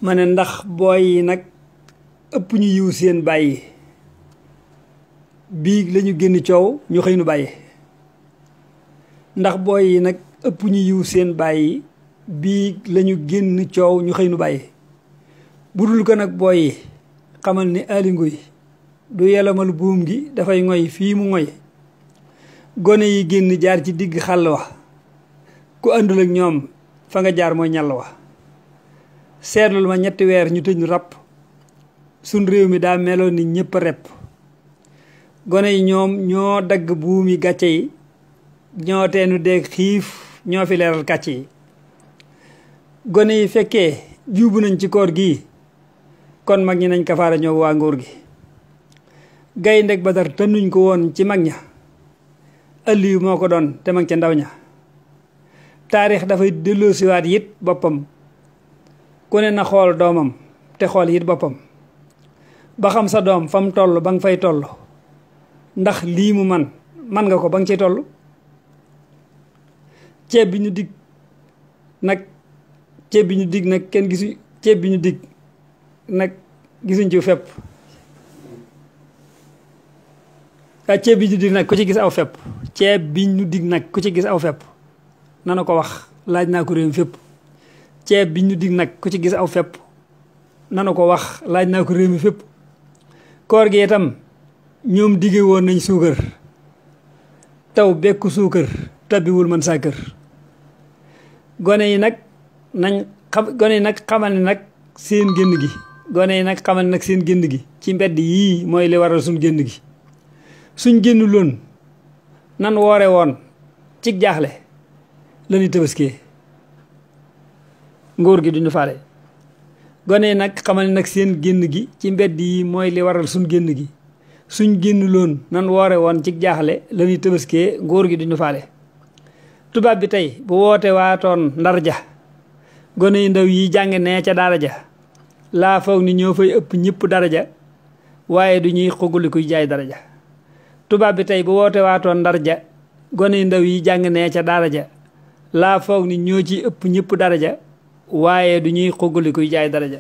ma ne ndax booy yi nag ëpp ñu yiw seen bàyyi biig lañu génn coow ñu xëy nu bàyyi ndax booy yi nag ëpp ñu yiw seen bàyyi biig lañu génn coow ñu xëy nu bàyyi bu dul ko nag booy yi xamal ni alinguy du yelamal buum gi dafay ngoy fii mu ngoy gone yi génn jaar ci digg xàll wa ku àndul ak ñoom fa nga jaar mooy ñàll wa seetlul ma ñetti weer ñu tëj nu ràpp sun réew mi daa meloon ni ñépp a repp gone yi ñoom ñoo dagg buumi gàcce yi ñoo teenu deeg xiif ñoo fi leeral kàcc yi gone yi fekkee juubu nañ ci koor gi kon mag ñi nañ kafaara ñoo waa nguur gi gayndeg Badar tënnuñ ko woon ci mag ña Aliyu moo ko doon te mag ca ndaw ña taarix dafay delloosiwaat it boppam ku ne na xool doomam te xool it boppam ba xam sa doom fa mu toll ba nga fay toll ndax lii mu man nga ko ba nga cay toll ceeb bi ñu dig nag kenn gisu ceeb bi ñu dig nag gisuñ ci fepp ceeb bi ñu dig nag ku ci gis aw fepp ceeb bi ñu dig nag ku ci gis aw fepp nana ko wax laaj naa ko réew mi fépp ceeb bi ñu dig nag ku ci gis aw fepp nana ko wax laaj naa ko réew mi fépp koor gi itam ñoom dige woon nañ suukar taw bekku suukar tabbiwul man saa kër gone yi nag xamal ne nag seen génn gi gone yi nag xamal ne nag seen génn gi ci mbedd yii mooy li waral suñ génn gi suñ génn loon nan woore woon ci jaaxle la ñuy tëbaskee nguur gi duñu faale gone yi nag xamal ne nag seen génn gi ci mbedd yi mooy li waral suñ génn gi suñ génn loon nan woore woon ci jaaxle la ñuy tëbaskee nguur gi duñu faale tubaab bi tey bu woote waatoon ndar ja gone yu ndaw yi jàng nee ca daara ja laa foog ni ñoo fay ëpp ñëpp daraja waaye du ñuy xuguli kuy jaay daraja tubaab bi tey bu woote waatoon ndar ja gone yu ndaw yi jàng nee ca daara ja laa foog ni ñoo ci ëpp ñëpp daraja waaye du ñuy xuguli kuy jaay daraja